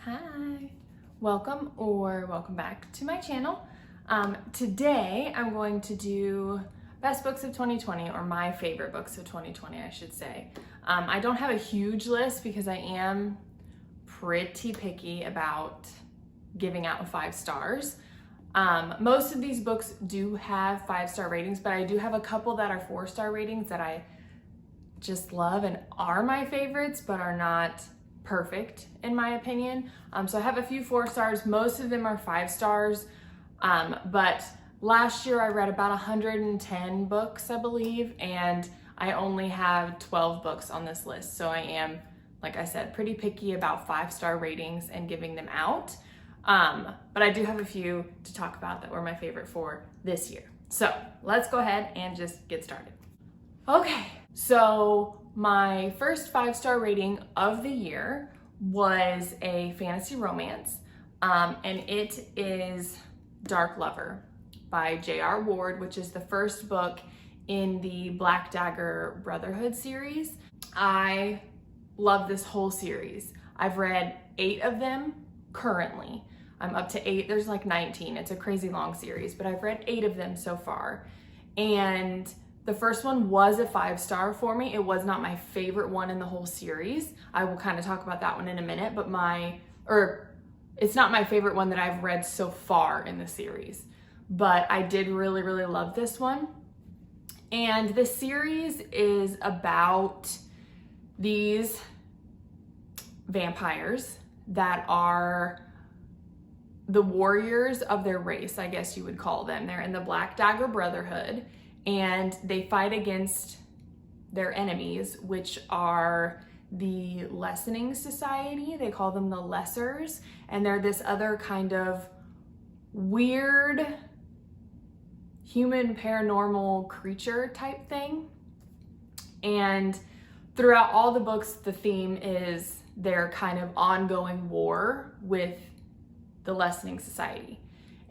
Hi, welcome back to my channel. Today I'm going to do best books of 2020, or my favorite books of 2020, I should say. I don't have a huge list because I am pretty picky about giving out 5 stars. Most of these books do have 5-star ratings, but I do have a couple that are 4-star ratings that I just love and are my favorites, but are not perfect in my opinion. So I have a few 4 stars. Most of them are 5 stars. But last year I read about 110 books, I believe, and I only have 12 books on this list. So I am, like I said, pretty picky about 5-star ratings and giving them out. But I do have a few to talk about that were my favorite for this year. So let's go ahead and just get started. Okay, so my first 5-star rating of the year was a fantasy romance, and it is Dark Lover by J.R. Ward, which is the first book in the Black Dagger Brotherhood series. I love this whole series. I've read 8 of them currently. I'm up to 8. There's like 19. It's a crazy long series, but I've read 8 of them so far. And the first one was a 5-star for me. It was not my favorite one in the whole series. I will kind of talk about that one in a minute, but it's not my favorite one that I've read so far in the series. But I did really, really love this one. And the series is about these vampires that are the warriors of their race, I guess you would call them. They're in the Black Dagger Brotherhood, and they fight against their enemies, which are the Lessening Society. They call them the Lessers, and they're this other kind of weird human paranormal creature type thing. And throughout all the books, the theme is their kind of ongoing war with the Lessening Society.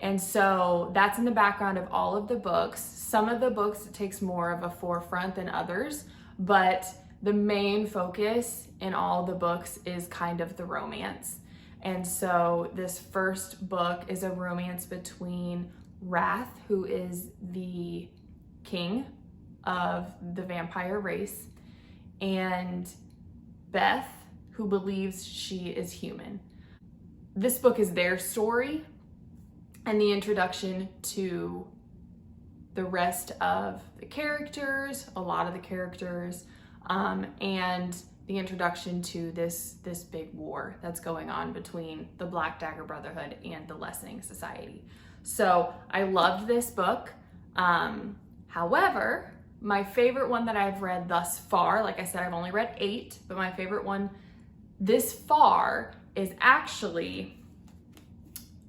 And so that's in the background of all of the books. Some of the books it takes more of a forefront than others, but the main focus in all the books is kind of the romance. And so this first book is a romance between Wrath, who is the king of the vampire race, and Beth, who believes she is human. This book is their story and the introduction to the rest of the characters, a lot of the characters, and the introduction to this big war that's going on between the Black Dagger Brotherhood and the Lessening Society. So I loved this book. However, my favorite one that I've read thus far, like I said, I've only read 8, but my favorite one this far is actually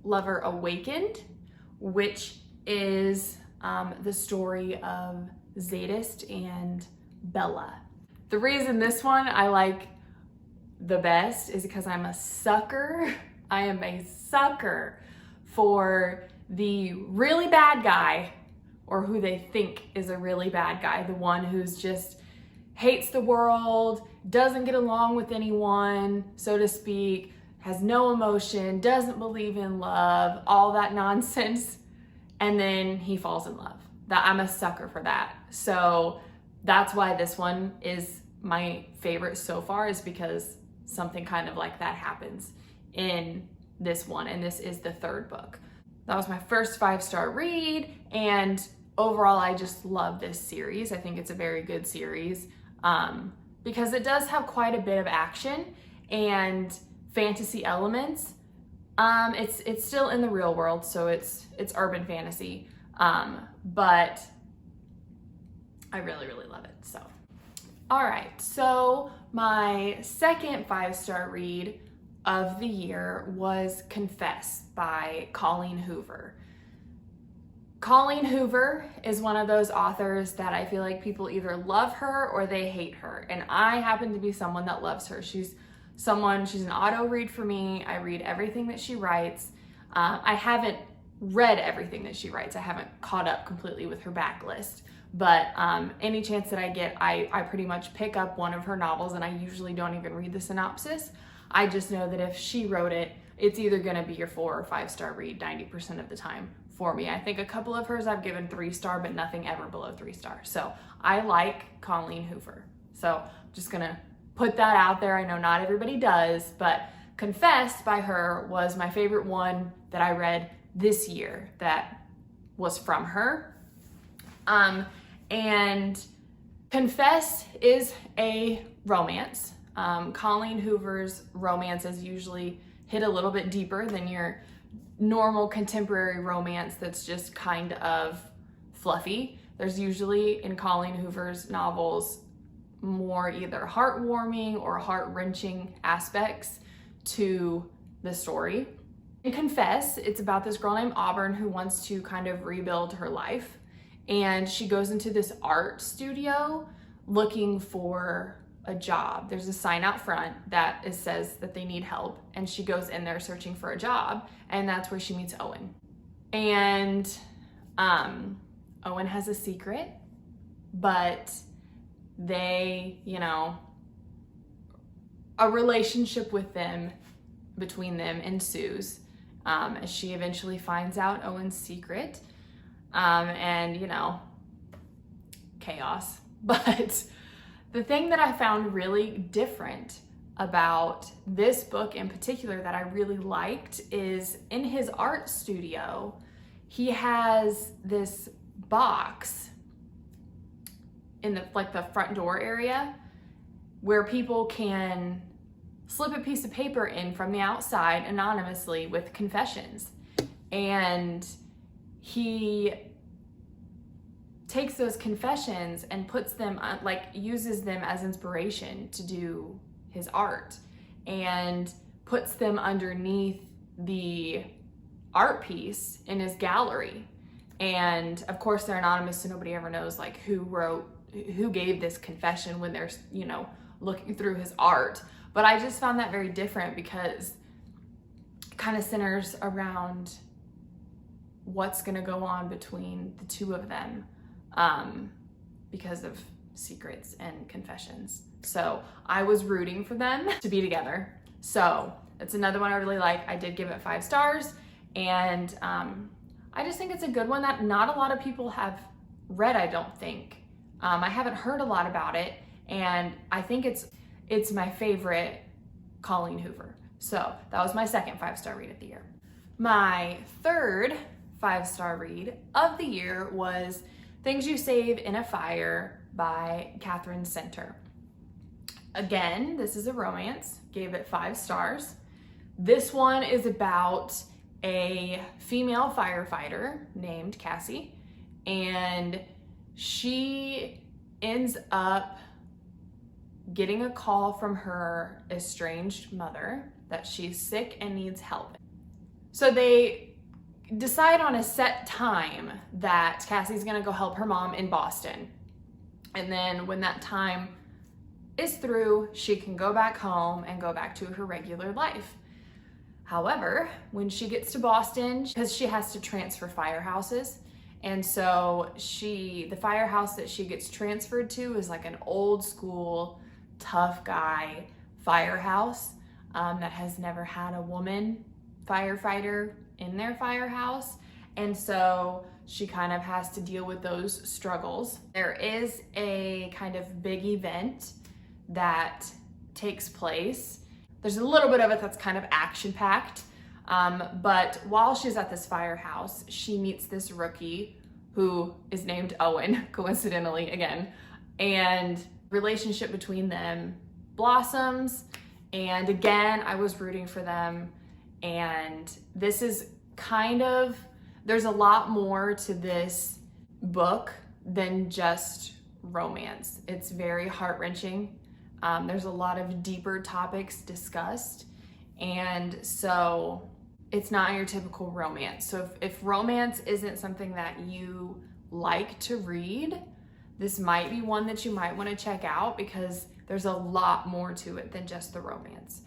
Lover Awakened, which is the story of Zadist and Bella. The reason this one I like the best is because I'm a sucker. I am a sucker for the really bad guy, or who they think is a really bad guy, the one who's just hates the world, doesn't get along with anyone, so to speak, has no emotion, doesn't believe in love, all that nonsense, and then he falls in love. I'm a sucker for that. So that's why this one is my favorite so far, is because something kind of like that happens in this one, and this is the 3rd book. That was my first 5-star read, and overall I just love this series. I think it's a very good series because it does have quite a bit of action and fantasy elements. It's still in the real world, so it's urban fantasy, but I really, really love it. So, all right, so my second 5-star read of the year was Confess by Colleen Hoover. Colleen Hoover is one of those authors that I feel like people either love her or they hate her, and I happen to be someone that loves her. She's an auto read for me. I read everything that she writes. I haven't read everything that she writes. I haven't caught up completely with her backlist, but any chance that I get, I pretty much pick up one of her novels, and I usually don't even read the synopsis. I just know that if she wrote it, it's either gonna be your 4 or 5-star read 90% of the time for me. I think a couple of hers I've given 3-star, but nothing ever below 3 stars. So I like Colleen Hoover. So just gonna put that out there. I know not everybody does, but Confessed by her was my favorite one that I read this year that was from her. And Confessed is a romance. Colleen Hoover's romances usually hit a little bit deeper than your normal contemporary romance that's just kind of fluffy. There's usually in Colleen Hoover's novels more either heartwarming or heart-wrenching aspects to the story. In Confess, it's about this girl named Auburn who wants to kind of rebuild her life. And she goes into this art studio looking for a job. There's a sign out front that says that they need help. And she goes in there searching for a job. And that's where she meets Owen. And Owen has a secret, but they, a relationship between them ensues as she eventually finds out Owen's secret, and chaos. But the thing that I found really different about this book in particular that I really liked is in his art studio, he has this box in the front door area where people can slip a piece of paper in from the outside anonymously with confessions. And he takes those confessions and puts them uses them as inspiration to do his art and puts them underneath the art piece in his gallery. And of course they're anonymous, so nobody ever knows who gave this confession when they're, looking through his art. But I just found that very different because it kind of centers around what's gonna go on between the two of them because of secrets and confessions. So I was rooting for them to be together. So it's another one I really like. I did give it 5 stars, and I just think it's a good one that not a lot of people have read, I don't think. I haven't heard a lot about it, and I think it's my favorite Colleen Hoover. So that was my second 5-star read of the year. My third 5-star read of the year was Things You Save in a Fire by Cinder. Again, this is a romance, gave it 5 stars. This one is about a female firefighter named Cassie, and she ends up getting a call from her estranged mother that she's sick and needs help. So they decide on a set time that Cassie's gonna go help her mom in Boston. And then when that time is through, she can go back home and go back to her regular life. However, when she gets to Boston, because she has to transfer firehouses, and so the firehouse that she gets transferred to is like an old school, tough guy firehouse that has never had a woman firefighter in their firehouse. And so she kind of has to deal with those struggles. There is a kind of big event that takes place. There's a little bit of it that's kind of action-packed, but while she's at this firehouse, she meets this rookie who is named Owen, coincidentally again, and relationship between them blossoms. And again, I was rooting for them. And this is there's a lot more to this book than just romance. It's very heart-wrenching. There's a lot of deeper topics discussed. And so it's not your typical romance. So if romance isn't something that you like to read, this might be one that you might want to check out because there's a lot more to it than just the romance.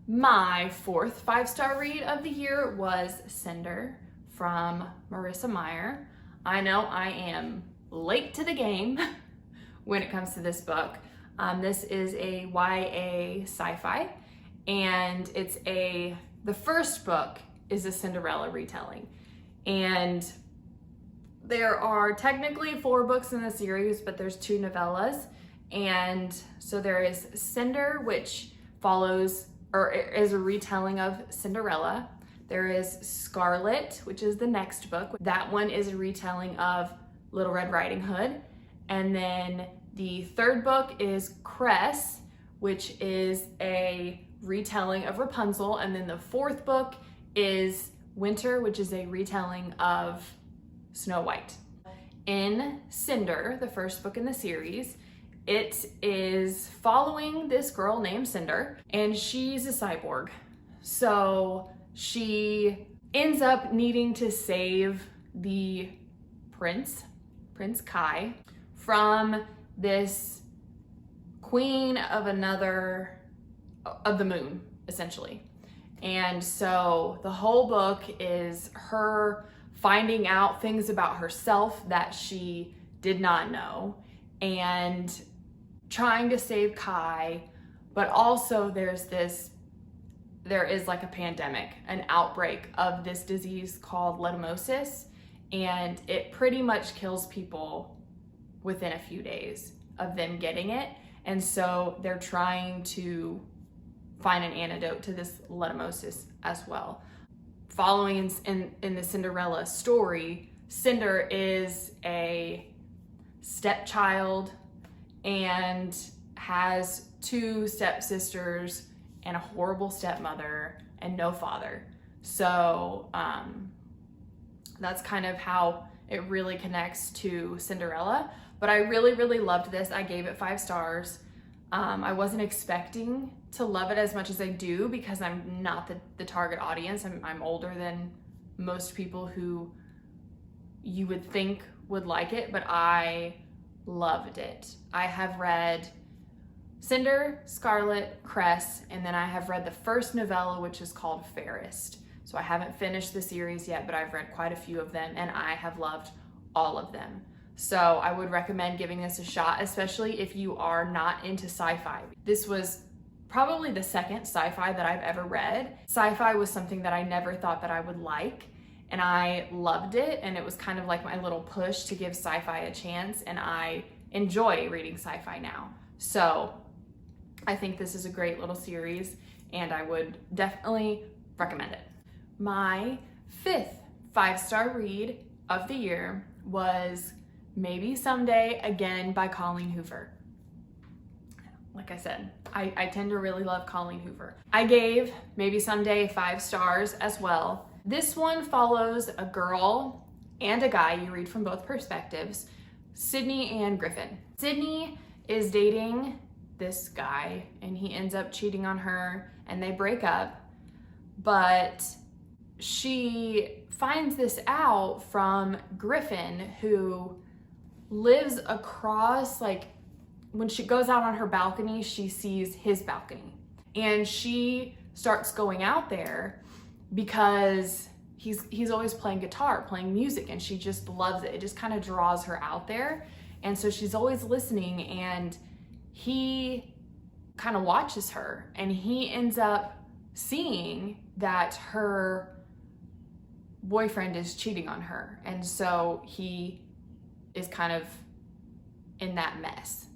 My fourth 5-star read of the year was Cinder from Marissa Meyer. I know I am late to the game when it comes to this book. This is a YA sci-fi, and the first book is a Cinderella retelling. And there are technically 4 books in the series, but there's 2 novellas. And so there is Cinder, which follows or is a retelling of Cinderella. There is Scarlet, which is the next book. That one is a retelling of Little Red Riding Hood. And then the third book is Cress, which is a retelling of Rapunzel. And then the fourth book is Winter, which is a retelling of Snow White. In Cinder, the first book in the series, it is following this girl named Cinder, and she's a cyborg. So she ends up needing to save the Prince Kai, from this queen of the moon, essentially. And so the whole book is her finding out things about herself that she did not know, and trying to save Kai, but also there is like a pandemic, an outbreak of this disease called leishmaniasis, and it pretty much kills people within a few days of them getting it. And so they're trying to find an antidote to this leishmaniasis as well. Following in the Cinderella story, Cinder is a stepchild and has 2 stepsisters and a horrible stepmother and no father. So that's kind of how it really connects to Cinderella. But I really, really loved this. I gave it 5 stars. I wasn't expecting to love it as much as I do, because I'm not the target audience. I'm older than most people who you would think would like it, but I loved it. I have read Cinder, Scarlet, Cress, and then I have read the first novella, which is called Fairest. So I haven't finished the series yet, but I've read quite a few of them, and I have loved all of them. So I would recommend giving this a shot, especially if you are not into sci-fi. This was probably the second sci-fi that I've ever read. Sci-fi was something that I never thought that I would like, and I loved it, and it was kind of like my little push to give sci-fi a chance, and I enjoy reading sci-fi now. So I think this is a great little series, and I would definitely recommend it. My 5th 5-star read of the year was Maybe Someday, again by Colleen Hoover. Like I said, I tend to really love Colleen Hoover. I gave Maybe Someday 5 stars as well. This one follows a girl and a guy. You read from both perspectives, Sydney and Griffin. Sydney is dating this guy, and he ends up cheating on her, and they break up. But she finds this out from Griffin, who lives across, like, when she goes out on her balcony, she sees his balcony, and she starts going out there because he's always playing guitar, playing music, and she just loves it. It just kind of draws her out there. And so she's always listening, and he kind of watches her, and he ends up seeing that her boyfriend is cheating on her. And so he is kind of in that mess,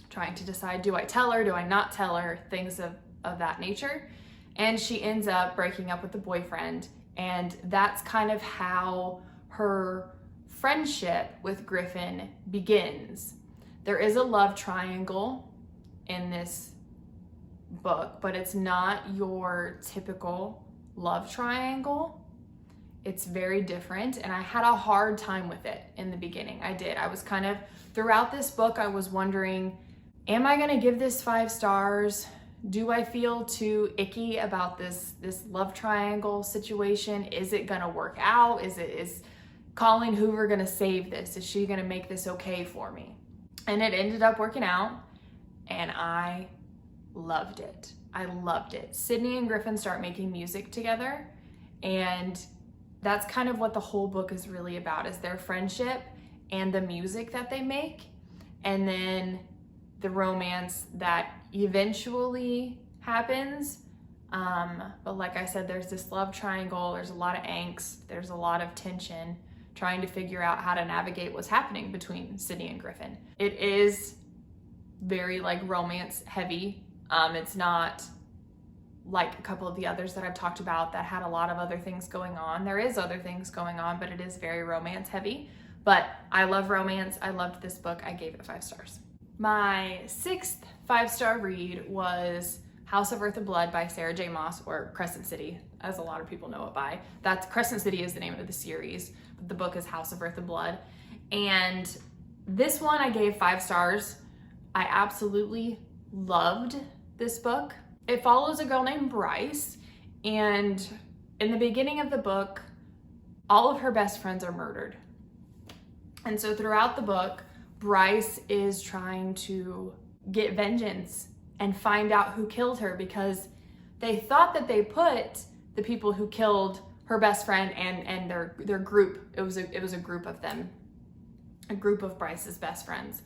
trying to decide, do I tell her, do I not tell her, things of that nature. And she ends up breaking up with the boyfriend, and that's kind of how her friendship with Griffin begins. There is a love triangle in this book, but it's not your typical love triangle. It's very different, and I had a hard time with it in the beginning. I did. I was kind of, throughout this book, I was wondering, am I gonna give this 5 stars? Do I feel too icky about this love triangle situation? Is it gonna work out? Is Colleen Hoover gonna save this? Is she gonna make this okay for me? And it ended up working out, and I loved it. I loved it. Sydney and Griffin start making music together, and that's kind of what the whole book is really about, is their friendship and the music that they make, and then the romance that eventually happens. But like I said, there's this love triangle, there's a lot of angst, there's a lot of tension trying to figure out how to navigate what's happening between Sydney and Griffin. It is very like romance heavy. It's not like a couple of the others that I've talked about that had a lot of other things going on. There is other things going on, but it is very romance heavy. But I love romance. I loved this book. I gave it 5 stars. My 6th 5-star read was House of Earth and Blood by Sarah J. Maas, or Crescent City, as a lot of people know it by. That's Crescent City is the name of the series, but the book is House of Earth and Blood. And this one I gave 5 stars. I absolutely loved this book. It follows a girl named Bryce, and in the beginning of the book, all of her best friends are murdered. And so throughout the book, Bryce is trying to get vengeance and find out who killed her, because they thought that they put the people who killed her best friend and their group. It was a group of them, a group of Bryce's best friends.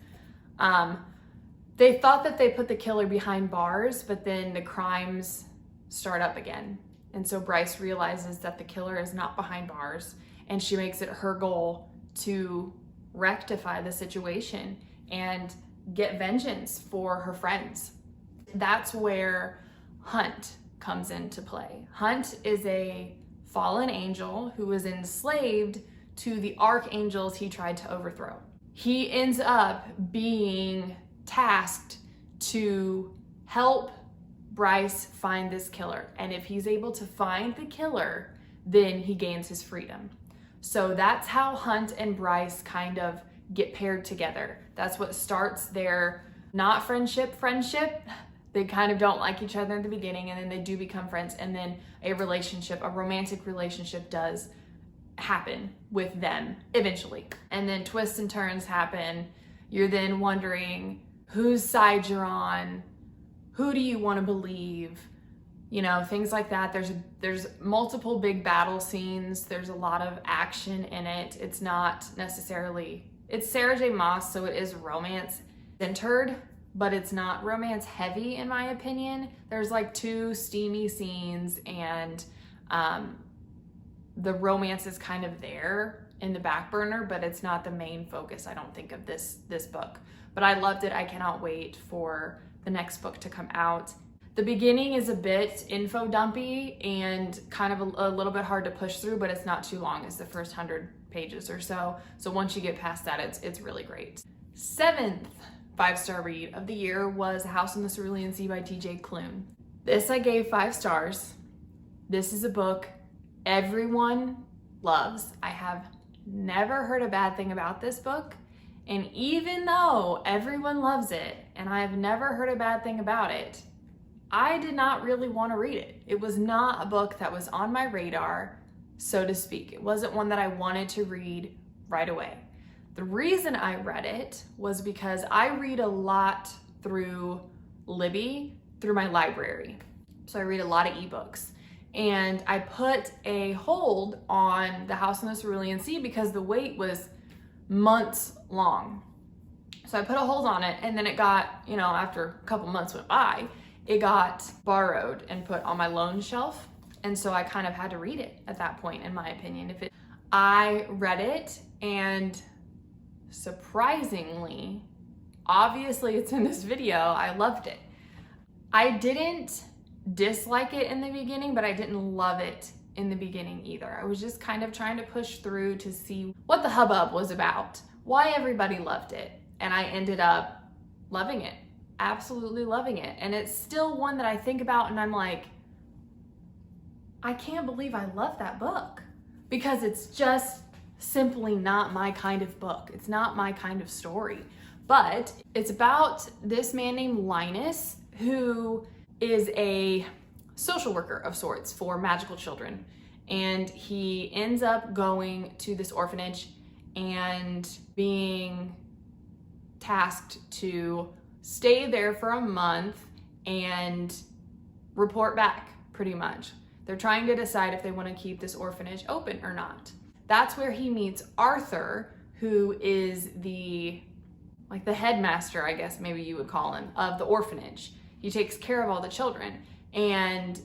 They thought that they put the killer behind bars, but then the crimes start up again. And so Bryce realizes that the killer is not behind bars, and she makes it her goal to rectify the situation and get vengeance for her friends. That's where Hunt comes into play. Hunt is a fallen angel who was enslaved to the archangels he tried to overthrow. He ends up being tasked to help Bryce find this killer. And if he's able to find the killer, then he gains his freedom. So that's how Hunt and Bryce kind of get paired together. That's what starts their not friendship. They kind of don't like each other in the beginning, and then they do become friends, and then a romantic relationship does happen with them eventually. And then twists and turns happen. You're then wondering whose side you're on, who do you want to believe, you know, things like that. There's multiple big battle scenes. There's a lot of action in it. It's not necessarily, it's Sarah J. Maas, so it is romance centered, but it's not romance heavy in my opinion. There's like 2 steamy scenes, and the romance is kind of there in the back burner, but it's not the main focus, I don't think, of this book. But I loved it. I cannot wait for the next book to come out. The beginning is a bit info dumpy and kind of a little bit hard to push through, but it's not too long. It's the first 100 pages or so. So once you get past that, it's really great. 7th 5-star read of the year was House on the Cerulean Sea by T.J. Klune. This I gave 5 stars. This is a book everyone loves. I have never heard a bad thing about this book. And even though everyone loves it, and I have never heard a bad thing about it, I did not really want to read it. It was not a book that was on my radar, so to speak. It wasn't one that I wanted to read right away. The reason I read it was because I read a lot through Libby, through my library. So I read a lot of ebooks. And I put a hold on The House on the Cerulean Sea because the wait was months long. So I put a hold on it, and then it got, you know, after a couple months went by, it got borrowed and put on my loan shelf. And so I kind of had to read it at that point, in my opinion. I read it, and surprisingly, obviously it's in this video, I loved it. I didn't dislike it in the beginning, but I didn't love it in the beginning either. I was just kind of trying to push through to see what the hubbub was about, why everybody loved it, and I ended up loving it, absolutely loving it. And it's still one that I think about and I'm like, I can't believe I love that book, because it's just simply not my kind of book. It's not my kind of story, but it's about this man named Linus, who is a social worker of sorts for magical children. And he ends up going to this orphanage and being tasked to stay there for a month and report back, pretty much. They're trying to decide if they want to keep this orphanage open or not. That's where he meets Arthur, who is the headmaster, I guess maybe you would call him, of the orphanage. He takes care of all the children. And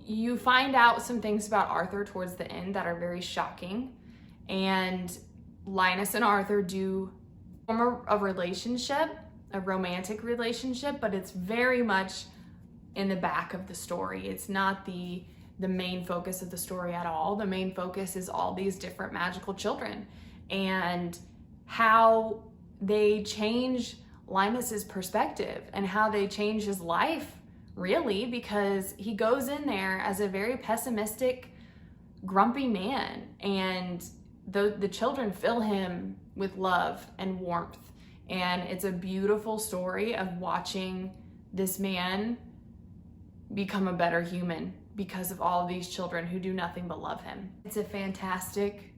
you find out some things about Arthur towards the end that are very shocking. And Linus and Arthur do form a relationship, a romantic relationship, but it's very much in the back of the story. It's not the main focus of the story at all. The main focus is all these different magical children and how they change Linus's perspective and how they change his life, really, because he goes in there as a very pessimistic, grumpy man, and the children fill him with love and warmth. And it's a beautiful story of watching this man become a better human because of all of these children who do nothing but love him. It's a fantastic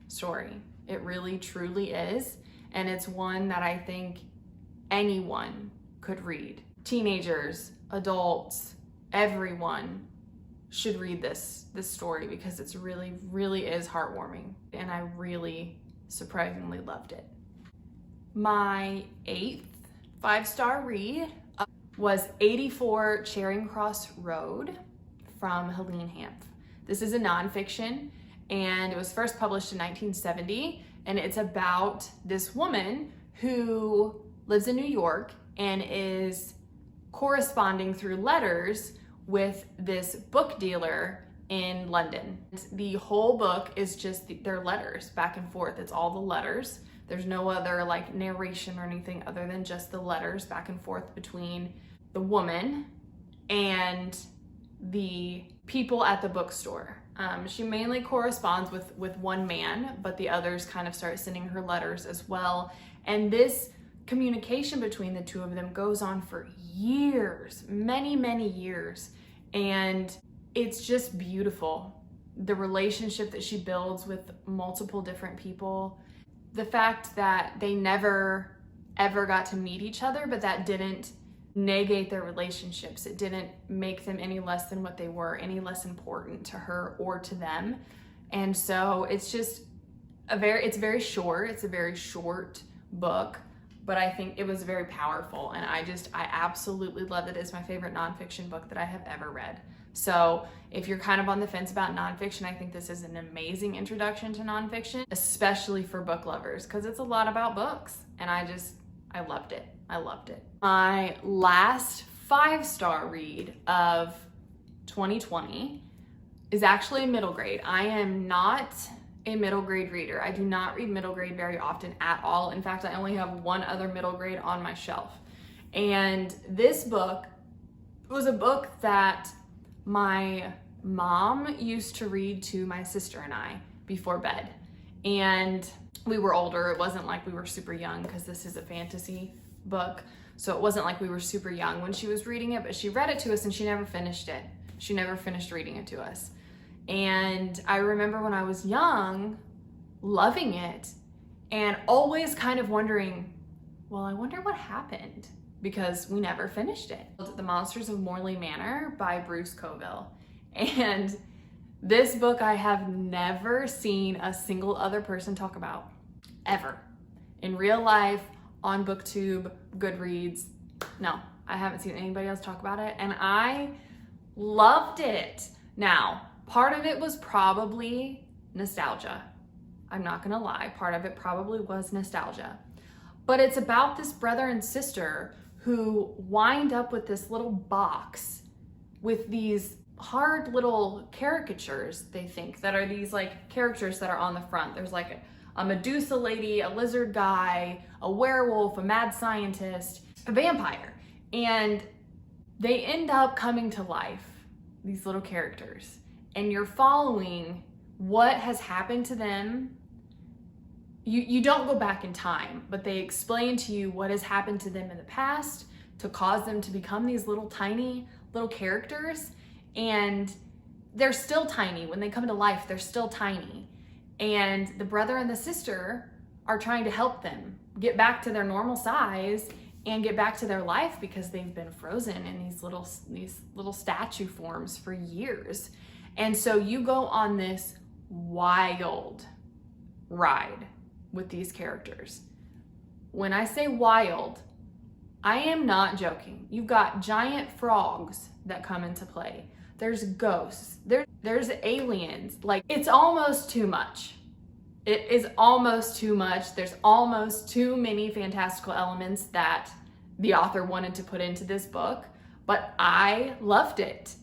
story. It really, truly is. And it's one that I think anyone could read. Teenagers, adults, everyone should read this story because it's really, really is heartwarming. And I really surprisingly loved it. My 8th 5-star read was 84 Charing Cross Road from Helene Hanff. This is a nonfiction, and it was first published in 1970, and it's about this woman who lives in New York and is corresponding through letters with this book dealer in London. The whole book is just their letters back and forth. It's all the letters. There's no other like narration or anything other than just the letters back and forth between the woman and the people at the bookstore. She mainly corresponds with one man, but the others kind of start sending her letters as well. And this communication between the two of them goes on for years, many, many years. And it's just beautiful. The relationship that she builds with multiple different people, the fact that they never ever got to meet each other, but that didn't negate their relationships. It didn't make them any less than what they were, any less important to her or to them. And so it's just it's very short. It's a very short book, but I think it was very powerful. And I absolutely love it. It's my favorite nonfiction book that I have ever read. So if you're kind of on the fence about nonfiction, I think this is an amazing introduction to nonfiction, especially for book lovers, because it's a lot about books. And I loved it. I loved it. My last 5-star read of 2020 is actually a middle grade. I am not a middle grade reader. I do not read middle grade very often at all. In fact, I only have one other middle grade on my shelf. And this book was a book that my mom used to read to my sister and I before bed. And we were older. It wasn't like we were super young because this is a fantasy book. So it wasn't like we were super young when she was reading it, but she read it to us and she never finished it. She never finished reading it to us. And I remember when I was young, loving it and always kind of wondering, well, I wonder what happened, because we never finished it. The Monsters of Morley Manor by Bruce Coville. And this book I have never seen a single other person talk about, ever. In real life, on BookTube, Goodreads. No, I haven't seen anybody else talk about it, and I loved it. Now, part of it was probably nostalgia. I'm not gonna lie, part of it probably was nostalgia. But it's about this brother and sister who wind up with this little box with these hard little caricatures, they think, that are these like characters that are on the front. There's like a Medusa lady, a lizard guy, a werewolf, a mad scientist, a vampire. And they end up coming to life, these little characters. And you're following what has happened to them. You don't go back in time, but they explain to you what has happened to them in the past to cause them to become these little tiny little characters. And they're still tiny. When they come to life, they're still tiny. And the brother and the sister are trying to help them get back to their normal size and get back to their life, because they've been frozen in these little statue forms for years. And so you go on this wild ride with these characters. When I say wild, I am not joking. You've got giant frogs that come into play. There's ghosts. There's aliens. Like, it's almost too much. It is almost too much. There's almost too many fantastical elements that the author wanted to put into this book, but I loved it.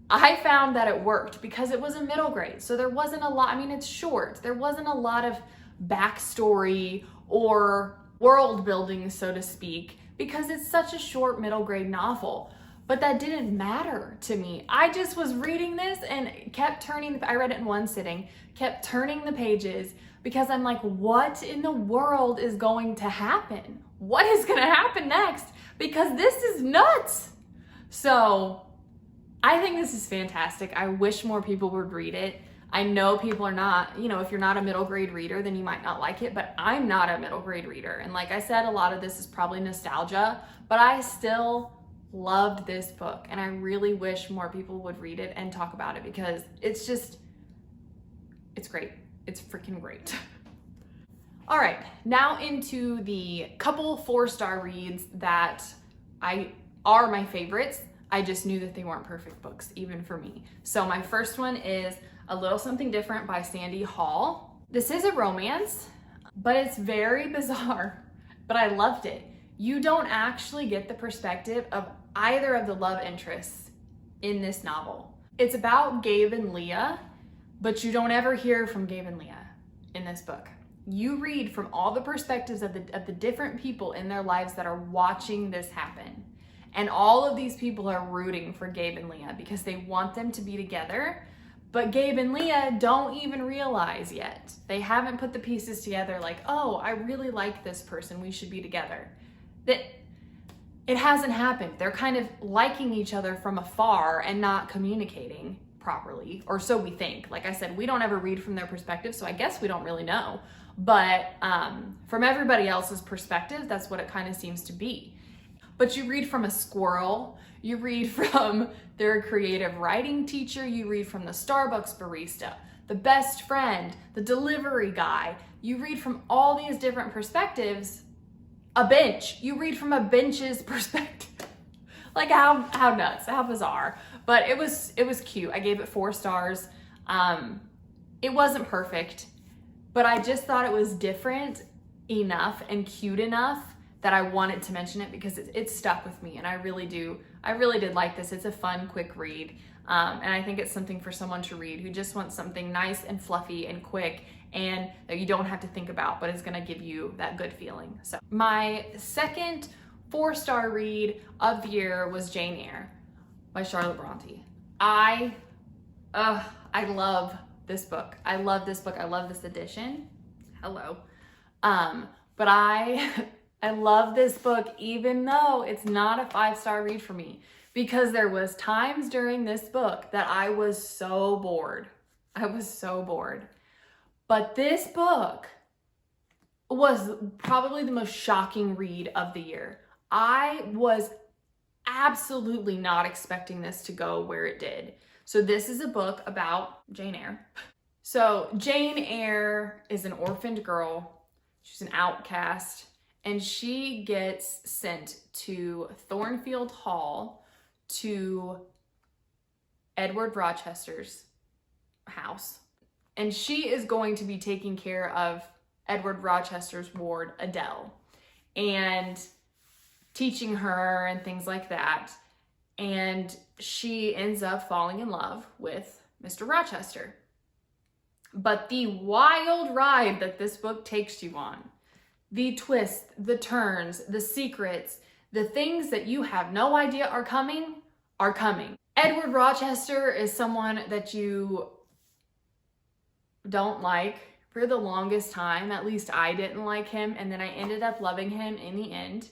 I found that it worked because it was a middle grade. So there wasn't a lot, I mean, it's short. There wasn't a lot of backstory or world building, so to speak, because it's such a short middle grade novel. But that didn't matter to me. I just was reading this and kept turning, I read it in one sitting, kept turning the pages because I'm like, what in the world is going to happen? What is going to happen next? Because this is nuts. So I think this is fantastic. I wish more people would read it. I know people are not, you know, if you're not a middle grade reader, then you might not like it, but I'm not a middle grade reader. And like I said, a lot of this is probably nostalgia, but I still loved this book. And I really wish more people would read it and talk about it because it's just, it's great. It's freaking great. All right, now into the couple 4-star reads that are my favorites. I just knew that they weren't perfect books, even for me. So my first one is A Little Something Different by Sandy Hall. This is a romance, but it's very bizarre, but I loved it. You don't actually get the perspective of either of the love interests in this novel. It's about Gabe and Leah, but you don't ever hear from Gabe and Leah in this book. You read from all the perspectives of the different people in their lives that are watching this happen. And all of these people are rooting for Gabe and Leah because they want them to be together. But Gabe and Leah don't even realize yet. They haven't put the pieces together like, oh, I really like this person, we should be together. That it hasn't happened. They're kind of liking each other from afar and not communicating properly, or so we think. Like I said, we don't ever read from their perspective, so I guess we don't really know. But from everybody else's perspective, that's what it kind of seems to be. But you read from a squirrel, you read from their creative writing teacher, you read from the Starbucks barista, the best friend, the delivery guy. You read from all these different perspectives. A bench, you read from a bench's perspective. Like how nuts, how bizarre. But it was cute. I gave it 4 stars. It wasn't perfect, but I just thought it was different enough and cute enough that I wanted to mention it because it stuck with me, and I really did like this. It's a fun, quick read, and I think it's something for someone to read who just wants something nice and fluffy and quick and that you don't have to think about, but is gonna give you that good feeling. So my second 4-star read of the year was Jane Eyre by Charlotte Bronte. I love this book. I love this book. I love this edition. Hello. But I love this book even though it's not a 5-star read for me, because there was times during this book that I was so bored. I was so bored. But this book was probably the most shocking read of the year. I was absolutely not expecting this to go where it did. So this is a book about Jane Eyre. So Jane Eyre is an orphaned girl. She's an outcast, and she gets sent to Thornfield Hall to Edward Rochester's house. And she is going to be taking care of Edward Rochester's ward, Adele, and teaching her and things like that. And she ends up falling in love with Mr. Rochester. But the wild ride that this book takes you on, the twists, the turns, the secrets, the things that you have no idea are coming, are coming. Edward Rochester is someone that you don't like for the longest time. At least I didn't like him, and then I ended up loving him in the end.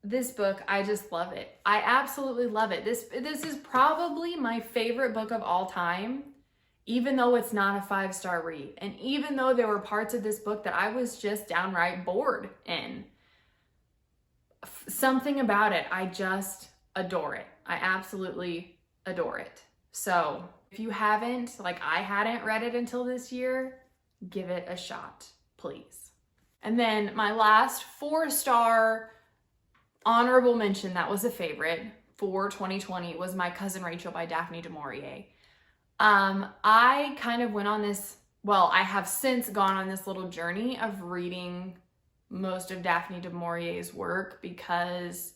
This book, I just love it. I absolutely love it. This is probably my favorite book of all time, even though it's not a 5-star read. And even though there were parts of this book that I was just downright bored in. Something about it, I just adore it. I absolutely adore it. So if you haven't, like I hadn't read it until this year, give it a shot, please. And then my last 4-star Honorable mention, that was a favorite for 2020, was My Cousin Rachel by Daphne du Maurier. I kind of went on this, well, I have since gone on this little journey of reading most of Daphne du Maurier's work because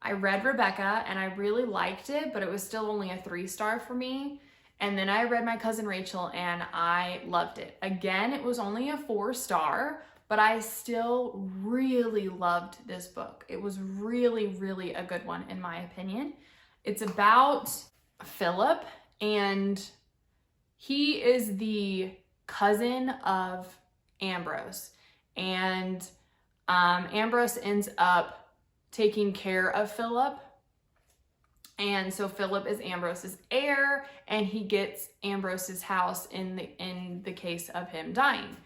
I read Rebecca and I really liked it, but it was still only a 3-star for me. And then I read My Cousin Rachel and I loved it. Again, it was only a 4-star, but I still really loved this book. It was really, really a good one in my opinion. It's about Philip, and he is the cousin of Ambrose. And Ambrose ends up taking care of Philip. And so Philip is Ambrose's heir, and he gets Ambrose's house in the case of him dying.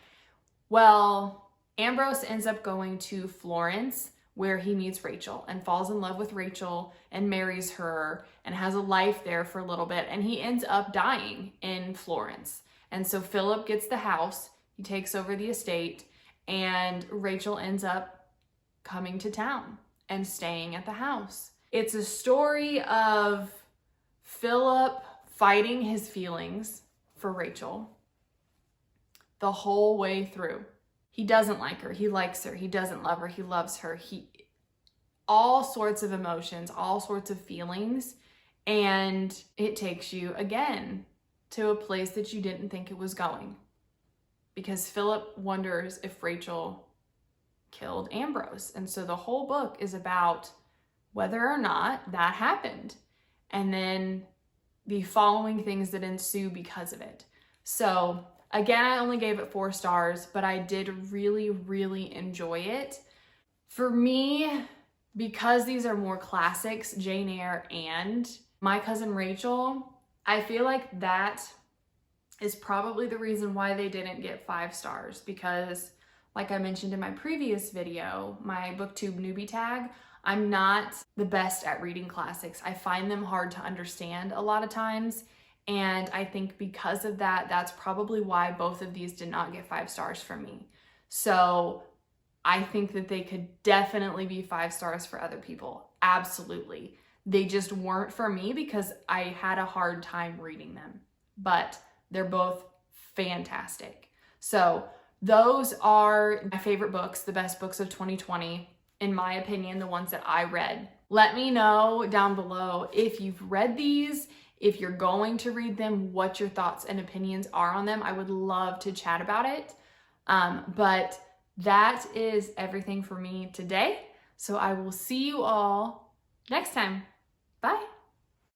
Well, Ambrose ends up going to Florence, where he meets Rachel and falls in love with Rachel and marries her and has a life there for a little bit. And he ends up dying in Florence. And so Philip gets the house, he takes over the estate, and Rachel ends up coming to town and staying at the house. It's a story of Philip fighting his feelings for Rachel the whole way through. He doesn't like her, he likes her, he doesn't love her, he loves her. All sorts of emotions, all sorts of feelings, and it takes you again to a place that you didn't think it was going. Because Philip wonders if Rachel killed Ambrose. And so the whole book is about whether or not that happened, and then the following things that ensue because of it. So again, I only gave it 4 stars, but I did really, really enjoy it. For me, because these are more classics, Jane Eyre and My Cousin Rachel, I feel like that is probably the reason why they didn't get 5 stars, because like I mentioned in my previous video, my BookTube newbie tag, I'm not the best at reading classics. I find them hard to understand a lot of times. And I think because of that, that's probably why both of these did not get 5 stars from me. So I think that they could definitely be 5 stars for other people. Absolutely. They just weren't for me because I had a hard time reading them. But they're both fantastic. So those are my favorite books, the best books of 2020. In my opinion, the ones that I read. Let me know down below if you've read these, if you're going to read them, what your thoughts and opinions are on them. I would love to chat about it. But that is everything for me today. So I will see you all next time. Bye.